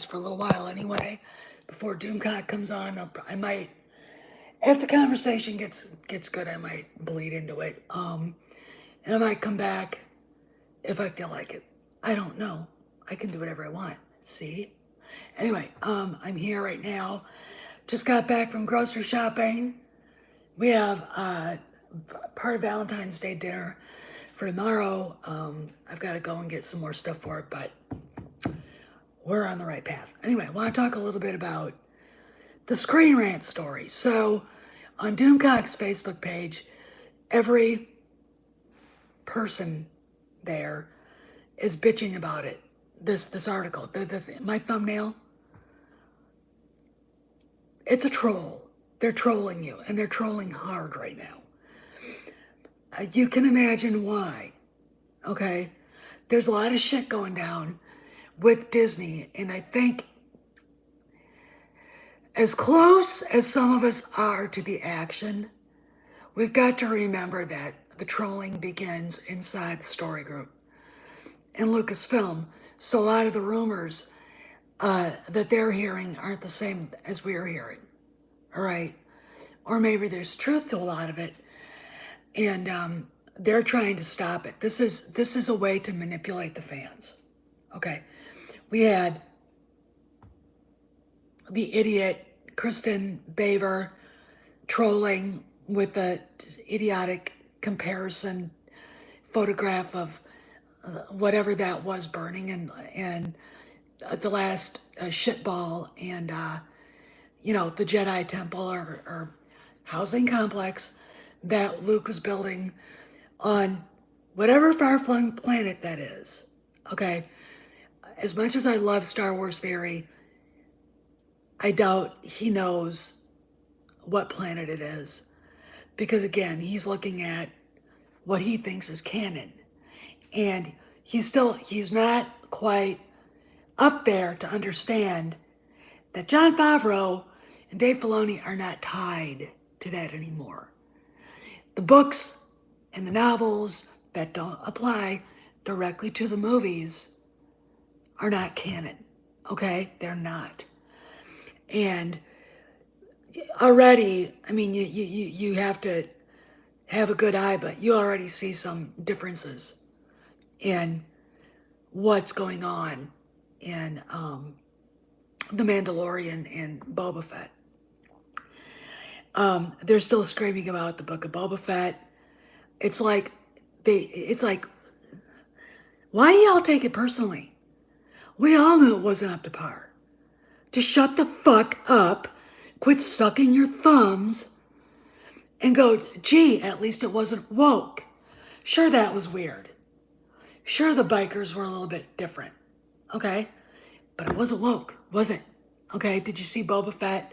for a little while anyway. Before Doomcock comes on, I might, if the conversation gets good, I might bleed into it. And I might come back if I feel like it. I don't know. I can do whatever I want. See? Anyway, I'm here right now. Just got back from grocery shopping. We have part of Valentine's Day dinner for tomorrow. I've got to go and get some more stuff for it, but we're on the right path. Anyway, I want to talk a little bit about the Screen Rant story. So, on Doomcock's Facebook page, every person there is bitching about it. This article, my thumbnail, it's a troll. They're trolling you, and they're trolling hard right now. You can imagine why. Okay, there's a lot of shit going down with Disney, and I think as close as some of us are to the action, we've got to remember that the trolling begins inside the story group and Lucasfilm. So a lot of the rumors that they're hearing aren't the same as we're hearing. All right, or maybe there's truth to a lot of it, and they're trying to stop it. This is a way to manipulate the fans. Okay, we had the idiot Kristen Baver trolling with the idiotic comparison photograph of whatever that was burning and the last shitball and the Jedi Temple or housing complex that Luke was building on whatever far-flung planet that is. Okay, as much as I love Star Wars theory, I doubt he knows what planet it is. Because again, he's looking at what he thinks is canon. And he's not quite up there to understand that Jon Favreau and Dave Filoni are not tied to that anymore. The books and the novels that don't apply directly to the movies are not canon. Okay? They're not. And already, I mean, you have to have a good eye, but you already see some differences in what's going on in The Mandalorian and Boba Fett. They're still screaming about the book of Boba Fett. It's like, why do y'all take it personally? We all knew it wasn't up to par. Just shut the fuck up, quit sucking your thumbs, and go, gee, at least it wasn't woke. Sure, that was weird. Sure, the bikers were a little bit different, okay? But it wasn't woke, was it? Okay, did you see Boba Fett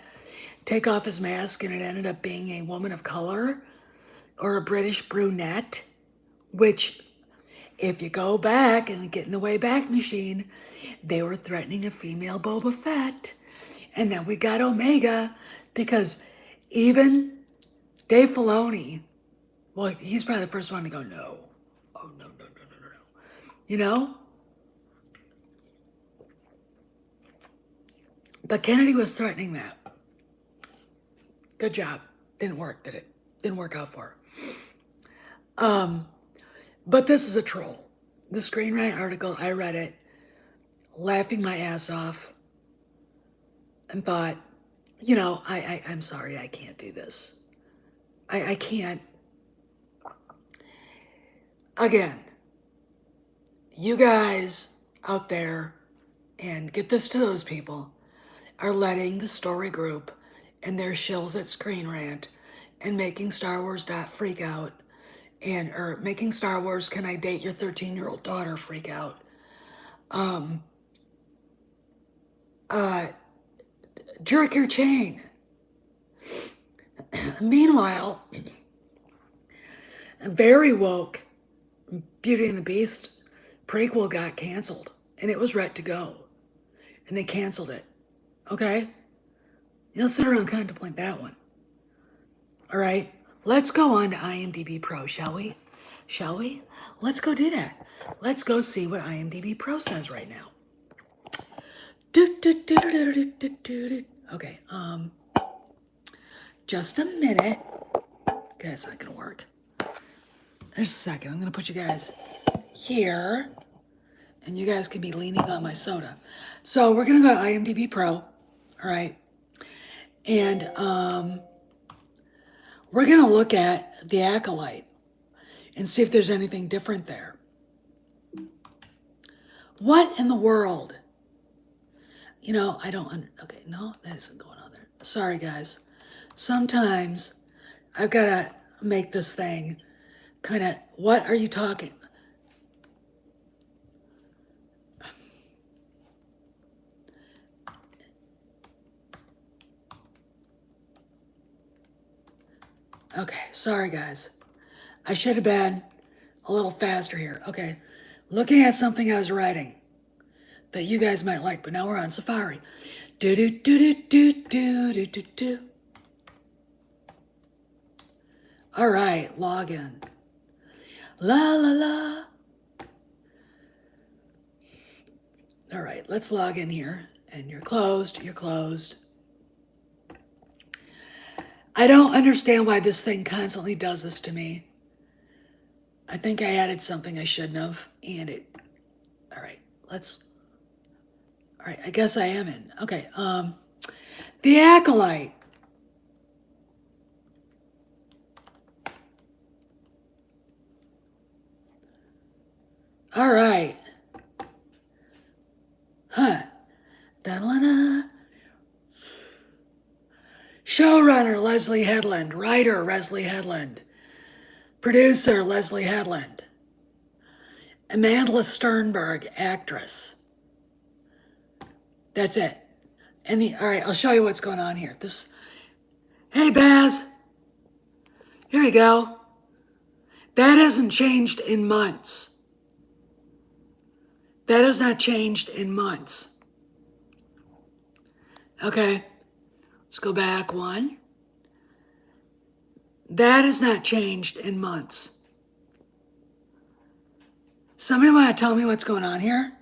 take off his mask and it ended up being a woman of color or a British brunette? Which, if you go back and get in the Wayback Machine, they were threatening a female Boba Fett. And then we got Omega because even Dave Filoni, well, he's probably the first one to go, no. Oh, no. You know? But Kennedy was threatening that. Good job. Didn't work, did it? Didn't work out for her. But this is a troll. The Screen Rant article, I read it, laughing my ass off, and thought, I'm sorry, I can't do this. I can't. Again, you guys out there, and get this to those people, are letting the story group and their shills at Screen Rant and making Star Wars freak out, or making Star Wars Can I Date Your 13-Year-Old Daughter freak out. Jerk your chain. Meanwhile, very woke Beauty and the Beast prequel got canceled, and it was ready to go, and they canceled it. Okay? You'll sit around and contemplate that one. All right? Let's go on to IMDb Pro, shall we? Shall we? Let's go do that. Let's go see what IMDb Pro says right now. Okay, just a minute. Okay, it's not gonna work. There's a second. I'm gonna put you guys here, and you guys can be leaning on my soda. So we're gonna go to IMDb Pro, all right? And we're gonna look at The Acolyte and see if there's anything different there. What in the world? You know, I don't, okay, no, that isn't going on there. Sorry, guys. Sometimes I've got to make this thing kind of, what are you talking? Okay, sorry, guys. I should have been a little faster here. Okay, looking at something I was writing that you guys might like, but now we're on Safari. Do do do do do do do do do. All right, log in. La la la. All right, let's log in here. And you're closed, you're closed. I don't understand why this thing constantly does this to me. I think I added something I shouldn't have, and it, all right, all right, I guess I am in. Okay, The Acolyte. All right. Huh. Da-da-da. Showrunner, Leslie Headland. Writer, Leslie Headland. Producer, Leslie Headland. Amanda Sternberg, actress. That's it. And all right, I'll show you what's going on here. Hey, Baz. Here you go. That hasn't changed in months. That has not changed in months. Okay, let's go back one. That has not changed in months. Somebody want to tell me what's going on here?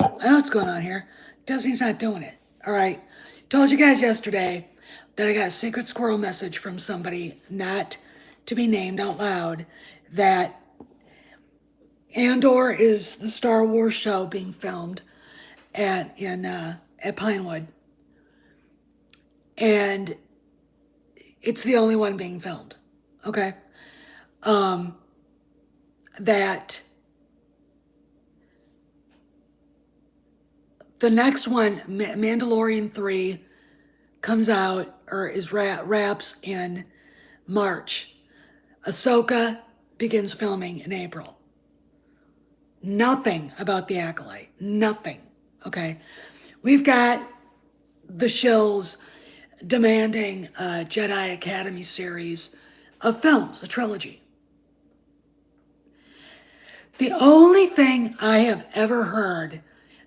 I know what's going on here. Disney's not doing it. All right. Told you guys yesterday that I got a secret squirrel message from somebody not to be named out loud that Andor is the Star Wars show being filmed at Pinewood. And it's the only one being filmed. Okay. That the next one, Mandalorian 3, comes out or is wraps in March. Ahsoka begins filming in April. Nothing about The Acolyte. Nothing. Okay. We've got the shills demanding a Jedi Academy series of films, a trilogy. The only thing I have ever heard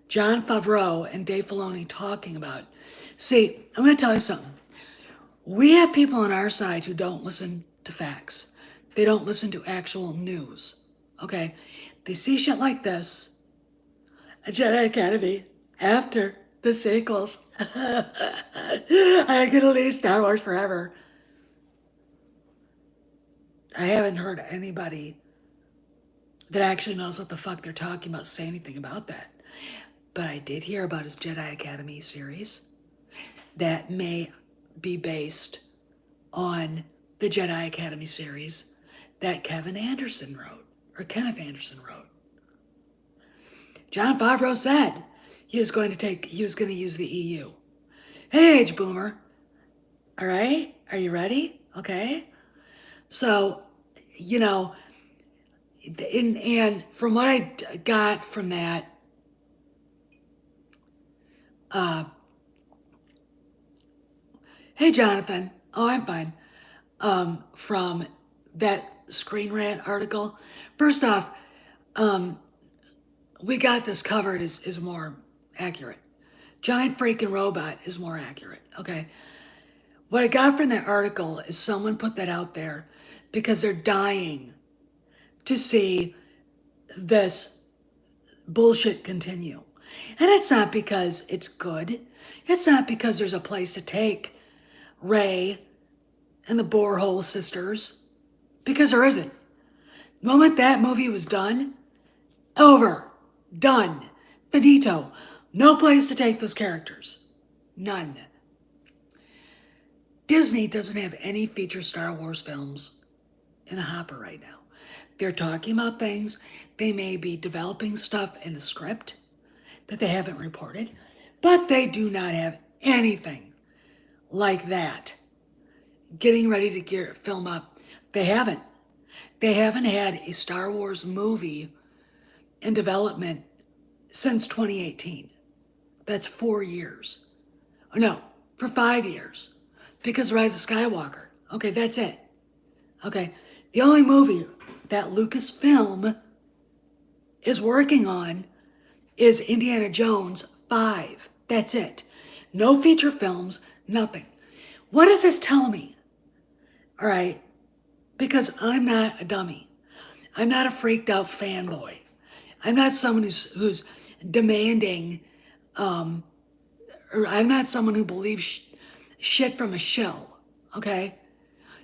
Jon Favreau and Dave Filoni talking about, see, I'm going to tell you something. We have people on our side who don't listen to facts. They don't listen to actual news. Okay? They see shit like this, a Jedi Academy, after the sequels. I'm gonna leave Star Wars forever. I haven't heard anybody that actually knows what the fuck they're talking about say anything about that. But I did hear about his Jedi Academy series that may be based on the Jedi Academy series that Kevin Anderson wrote, or Kenneth Anderson wrote. Jon Favreau said he was going to use the EU. Hey, age boomer. All right, are you ready? Okay. So, you know, and from what I got from that, hey, Jonathan. Oh, I'm fine. From that Screen Rant article. First off, we got this covered is more accurate. Giant freaking robot is more accurate. Okay. What I got from that article is someone put that out there because they're dying to see this bullshit continue. And it's not because it's good. It's not because there's a place to take Ray and the Borehole sisters. Because there isn't. The moment that movie was done, over. Done. Finito. No place to take those characters. None. Disney doesn't have any feature Star Wars films in the hopper right now. They're talking about things. They may be developing stuff in the script that they haven't reported, but they do not have anything like that. Getting ready to film up. They haven't. They haven't had a Star Wars movie in development since 2018. That's 4 years. No, for 5 years. Because Rise of Skywalker. Okay, that's it. Okay, the only movie that Lucasfilm is working on is Indiana Jones 5. That's it. No feature films, nothing. What does this tell me? All right, because I'm not a dummy. I'm not a freaked out fanboy. I'm not someone who's demanding, or I'm not someone who believes shit from a shell, okay?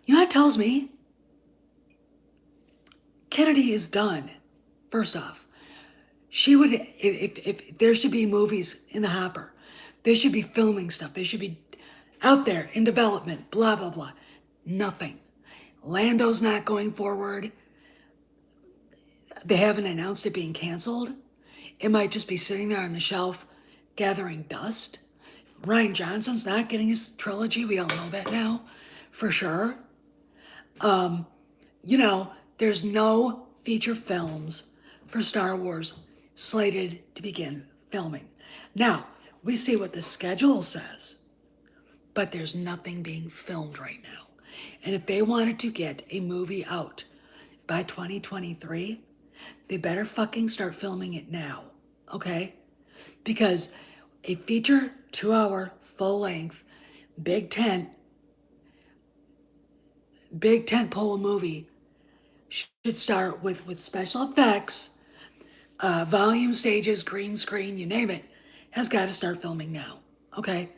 You know what it tells me? Kennedy is done, first off. She would, if there should be movies in the hopper, they should be filming stuff. They should be out there in development, blah, blah, blah. Nothing. Lando's not going forward. They haven't announced it being canceled. It might just be sitting there on the shelf gathering dust. Rian Johnson's not getting his trilogy. We all know that now, for sure. There's no feature films for Star Wars slated to begin filming. Now, we see what the schedule says, but there's nothing being filmed right now. And if they wanted to get a movie out by 2023, they better fucking start filming it now, okay? Because a feature 2-hour full length big tent pole movie should start with special effects, volume stages, green screen, you name it, has got to start filming now, okay?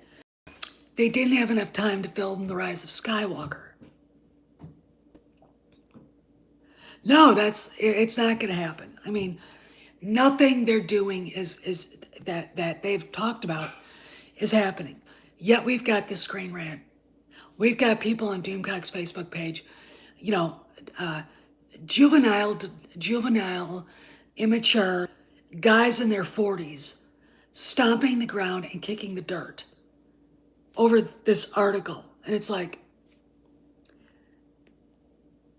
They didn't have enough time to film The Rise of Skywalker. No, it's not going to happen. I mean, nothing they're doing is that they've talked about is happening. Yet we've got this Screen Rant. We've got people on Doomcock's Facebook page, juvenile, immature guys in their 40s stomping the ground and kicking the dirt over this article. And it's like,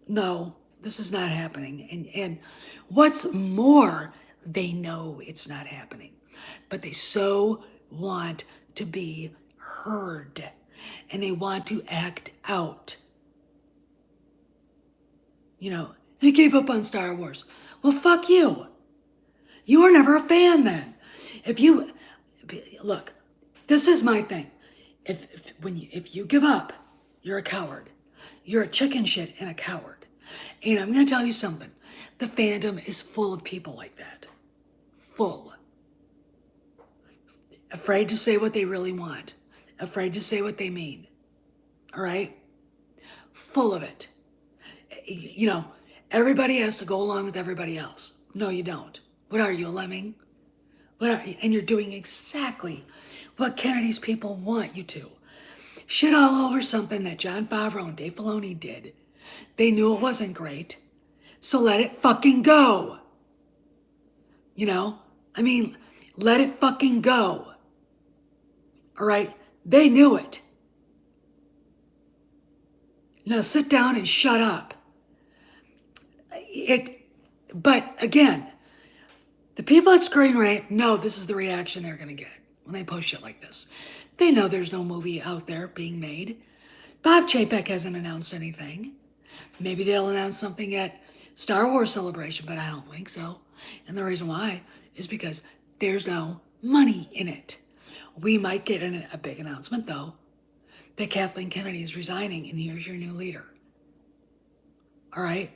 no, this is not happening. And what's more, they know it's not happening, but they so want to be heard and they want to act out. They gave up on Star Wars. Well, fuck you. You were never a fan then. Look, this is my thing. If you give up, you're a coward. You're a chicken shit and a coward. And I'm going to tell you something. The fandom is full of people like that. Full. Afraid to say what they really want. Afraid to say what they mean. All right? Full of it. Everybody has to go along with everybody else. No, you don't. What are you, a lemming? And you're doing exactly what Kennedy's people want you to. Shit all over something that Jon Favreau and Dave Filoni did. They knew it wasn't great, so let it fucking go. Let it fucking go. All right? They knew it. Now sit down and shut up. But again, the people at Screen Rant know this is the reaction they're going to get when they post shit like this. They know there's no movie out there being made. Bob Chapek hasn't announced anything. Maybe they'll announce something at Star Wars Celebration, but I don't think so. And the reason why is because there's no money in it. We might get a big announcement, though, that Kathleen Kennedy is resigning and here's your new leader. All right?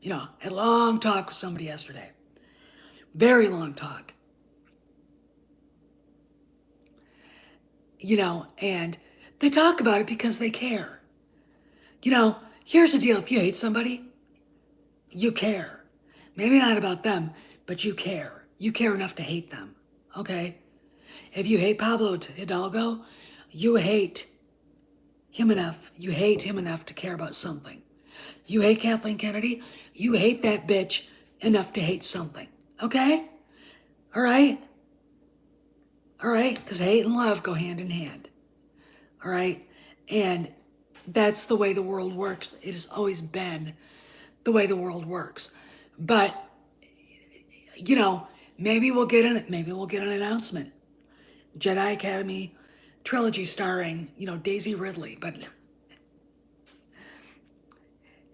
I had a long talk with somebody yesterday. Very long talk. And they talk about it because they care. Here's the deal. If you hate somebody, you care. Maybe not about them, but you care. You care enough to hate them. Okay? If you hate Pablo Hidalgo, you hate him enough. You hate him enough to care about something. You hate Kathleen Kennedy, you hate that bitch enough to hate something. Okay? All right? All right? Because hate and love go hand in hand. All right? And that's the way the world works. It has always been the way the world works. But maybe we'll get an announcement. Jedi Academy trilogy starring, Daisy Ridley, but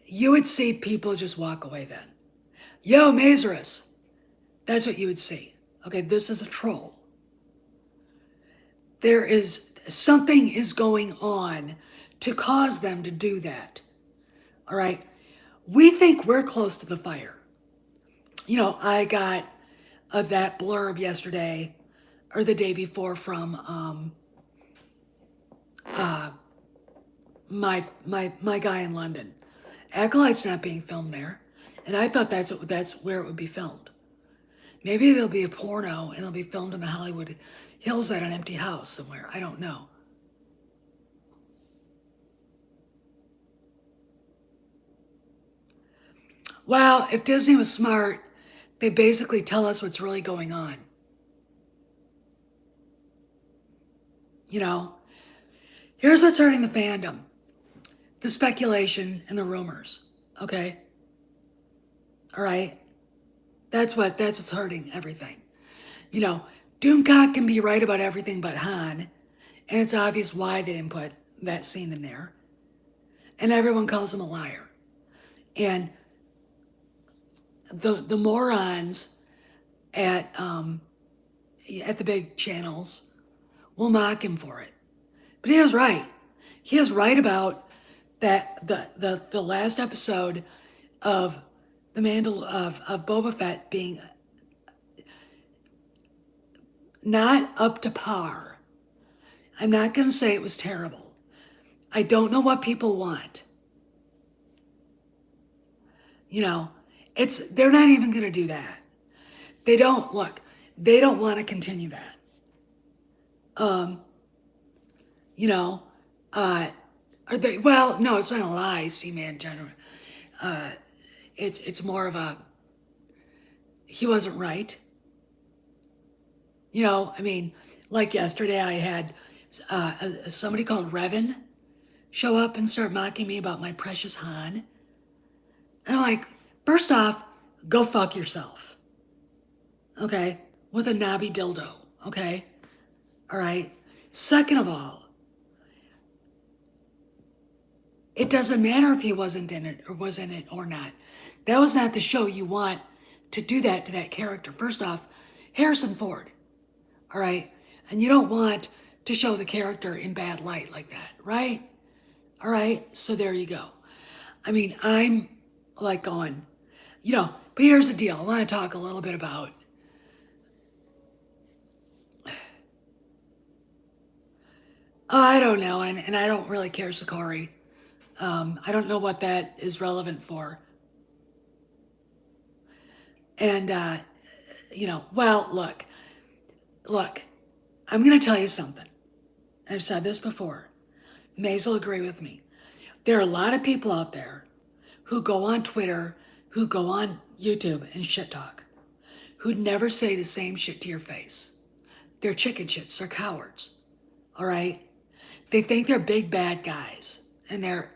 you would see people just walk away then. Yo, Mazarus. That's what you would see. Okay, this is a troll. Something is going on to cause them to do that. All right. We think we're close to the fire. I got that blurb yesterday or the day before from my guy in London. Acolyte's not being filmed there, and I thought that's where it would be filmed. Maybe there'll be a porno and it'll be filmed in the Hollywood Hills at an empty house somewhere. I don't know. Well, if Disney was smart, they basically tell us what's really going on. Here's what's hurting the fandom. The speculation and the rumors. Okay? All right? That's what's hurting everything. Doomcock can be right about everything but Han, and it's obvious why they didn't put that scene in there. And everyone calls him a liar. And the morons at the big channels will mock him for it. But he was right. He was right about that the last episode of of Boba Fett being not up to par. I'm not going to say it was terrible. I don't know what people want. They're not even going to do that. They don't want to continue that. Are they? Well, no, it's not a lie, Seaman General. It's more of a, he wasn't right. Like yesterday I had somebody called Revan show up and start mocking me about my precious Han. And I'm like, first off, go fuck yourself. Okay? With a knobby dildo. Okay? All right? Second of all, it doesn't matter if he wasn't in it or was in it or not. That was not the show you want to do that to that character. First off, Harrison Ford. All right? And you don't want to show the character in bad light like that, right? All right? So there you go. I'm like going, but here's the deal. I want to talk a little bit about I don't know, and I don't really care, Sakari. I don't know what that is relevant for. And, well, look, I'm going to tell you something. I've said this before. Maze will agree with me. There are a lot of people out there who go on Twitter, who go on YouTube and shit talk, who'd never say the same shit to your face. They're chicken shits. They're cowards. All right? They think they're big bad guys, and they're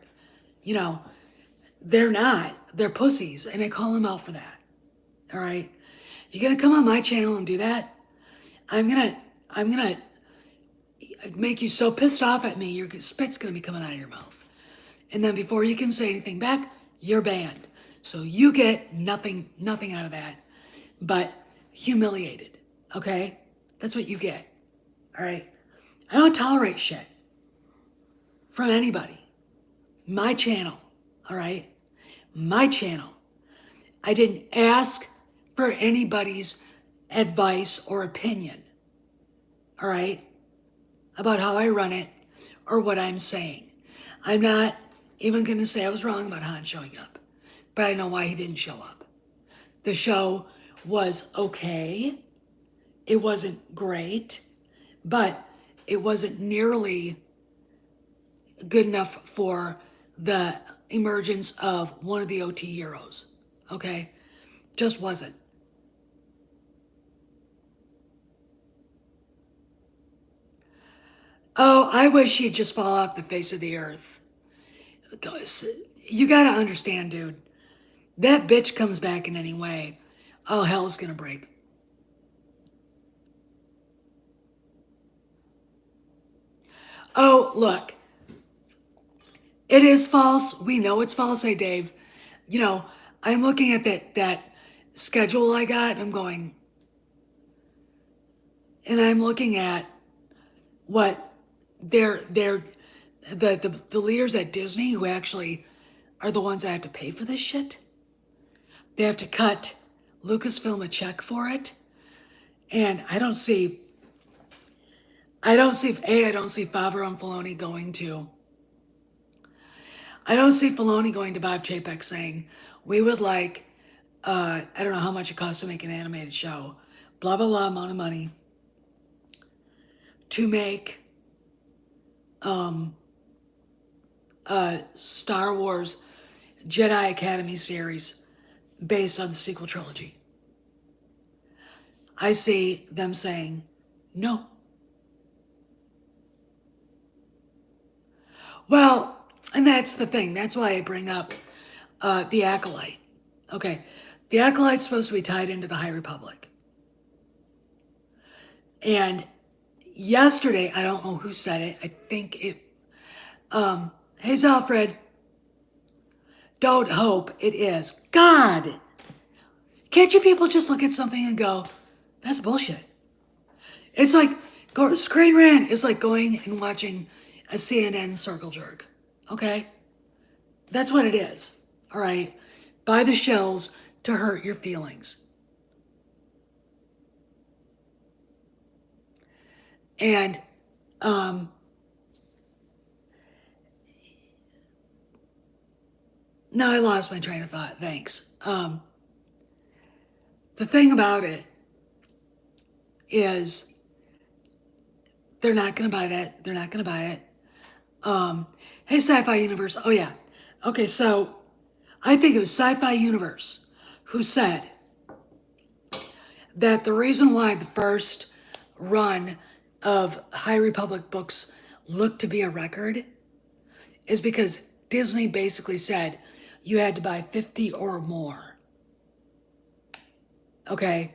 not. They're pussies, and I call them out for that. All right? You're gonna come on my channel and do that? I'm gonna make you so pissed off at me, your spit's gonna be coming out of your mouth. And then before you can say anything back, you're banned. So you get nothing out of that but humiliated. Okay? That's what you get. All right? I don't tolerate shit from anybody. My channel, all right? My channel. I didn't ask for anybody's advice or opinion, all right, about how I run it or what I'm saying. I'm not even going to say I was wrong about Han showing up, but I know why he didn't show up. The show was okay. It wasn't great, but it wasn't nearly good enough for the emergence of one of the OT heroes. Okay? Just wasn't. Oh, I wish he'd just fall off the face of the earth. You gotta understand, dude. That bitch comes back in any way. Oh, hell's gonna break. Oh, look. It is false. We know it's false. Hey, Dave. You know, I'm looking at that schedule I got. I'm going, and I'm looking at what they're the leaders at Disney who actually are the ones that have to pay for this shit. They have to cut Lucasfilm a check for it, and I don't see Favreau and Filoni going to. I don't see Filoni going to Bob Chapek saying, "We would like, I don't know how much it costs to make an animated show, blah blah blah amount of money to make a Star Wars Jedi Academy series based on the sequel trilogy." I see them saying, "No." Well, and that's the thing. That's why I bring up the Acolyte. Okay, the Acolyte's supposed to be tied into the High Republic. And yesterday, I don't know who said it. I think it. Hey, Alfred, don't hope it is. God, can't you people just look at something and go, "That's bullshit"? It's like Screen Rant is like going and watching a CNN circle jerk. Okay, that's what it is. All right, buy the shells to hurt your feelings. And no, I lost my train of thought. Thanks. The thing about it is they're not going to buy that. They're not going to buy it. Hey, Sci-Fi Universe. Oh yeah. Okay, so I think it was Sci-Fi Universe who said that the reason why the first run of High Republic books looked to be a record is because Disney basically said you had to buy 50 or more. Okay?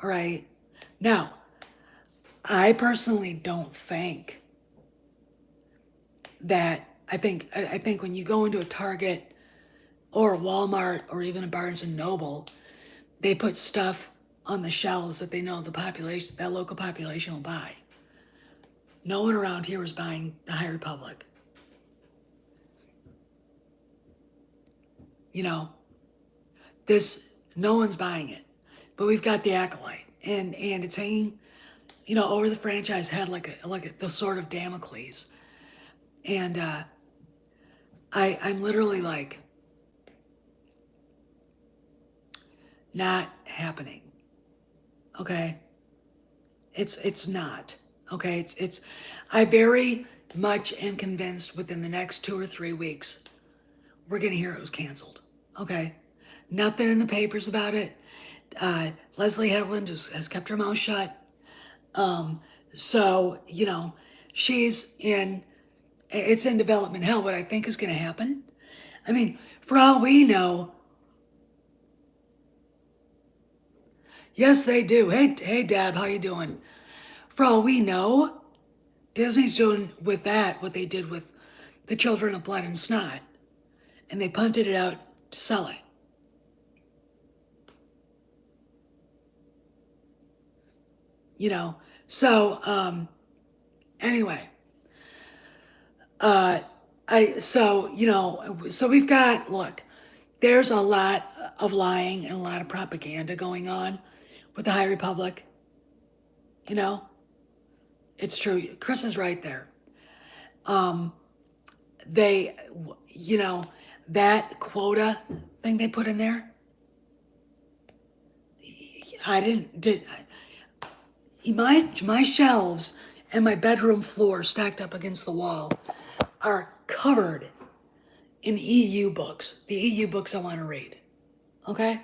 All right. Now, I personally don't think that I think when you go into a Target or a Walmart or even a Barnes and Noble, they put stuff on the shelves that they know the population, that local population will buy. No one around here was buying the High Republic. You know, no one's buying it. But we've got the Acolyte, and it's hanging, over the franchise head like the sword of Damocles. And I'm literally like, not happening. Okay, it's not. Okay, it's I very much am convinced within the next 2 or 3 weeks we're gonna hear it was canceled. Okay, nothing in the papers about it. Leslie Headland has kept her mouth shut. So she's in. It's in development hell. What I think is going to happen. I mean, for all we know, yes, they do. Hey, Dad, how you doing? For all we know, Disney's doing with that what they did with the Children of Blood and Snot, and they punted it out to sell it. So anyway, so we've got, look, there's a lot of lying and a lot of propaganda going on with the High Republic. You know, it's true. Chris is right there. They, you know, that quota thing they put in there, I didn't, did, my shelves and my bedroom floor stacked up against the wall are covered in EU books, the EU books I want to read. Okay?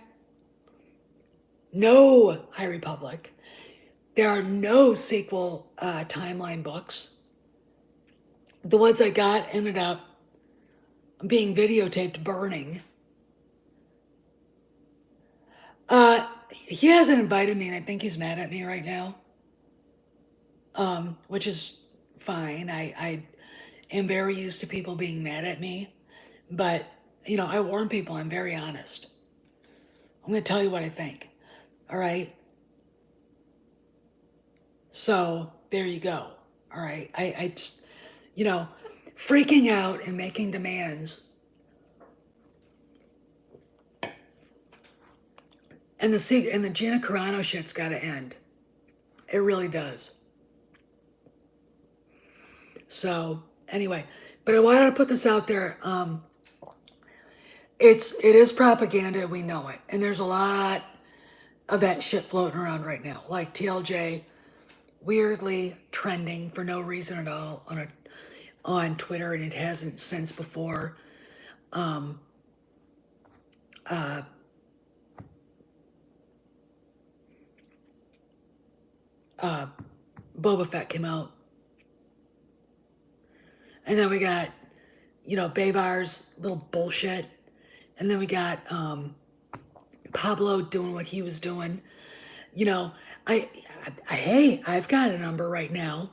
No High Republic. There are no sequel timeline books. The ones I got ended up being videotaped burning. He hasn't invited me, and I think he's mad at me right now, which is fine. I am very used to people being mad at me, but I warn people. I'm very honest. I'm going to tell you what I think. All right. So there you go. All right. I just, freaking out and making demands. And the Gina Carano shit's got to end. It really does. So anyway, but I wanted to put this out there. It is propaganda. We know it, and there's a lot of that shit floating around right now, like TLJ weirdly trending for no reason at all on Twitter, and it hasn't since before. Boba Fett came out, and then we got Bavar's little bullshit, and then we got Pablo doing what he was doing. Hey, I've got a number right now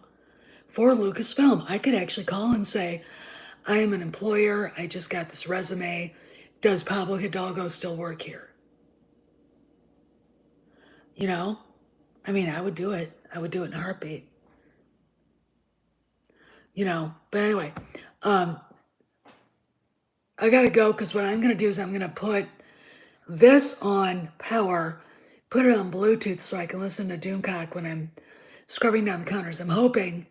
for Lucasfilm. I could actually call and say, I am an employer. I just got this resume. Does Pablo Hidalgo still work here? I mean, I would do it. I would do it in a heartbeat. But anyway, I gotta go because what I'm gonna do is I'm gonna put this on power, put it on Bluetooth so I can listen to Doomcock when I'm scrubbing down the counters. I'm hoping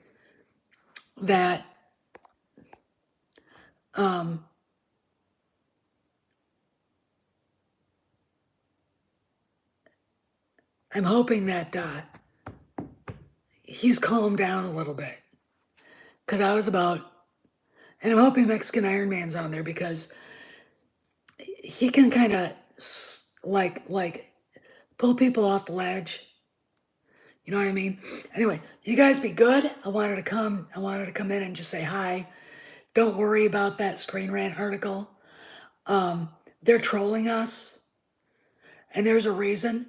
that he's calmed down a little bit, because I was about, and I'm hoping Mexican Iron Man's on there because he can kind of like pull people off the ledge. You know what I mean? Anyway, you guys be good. I wanted to come in and just say hi. Don't worry about that Screen Rant article. They're trolling us, and there's a reason.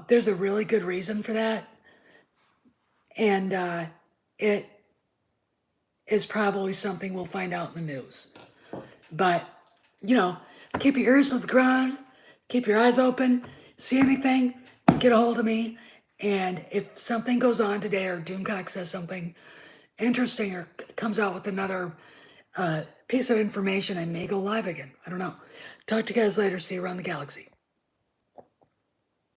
There's a really good reason for that, and it is probably something we'll find out in the news. But keep your ears to the ground, keep your eyes open. See anything, get a hold of me. And if something goes on today, or Doomcock says something interesting, or comes out with another piece of information, I may go live again. I don't know. Talk to you guys later. See you around the galaxy.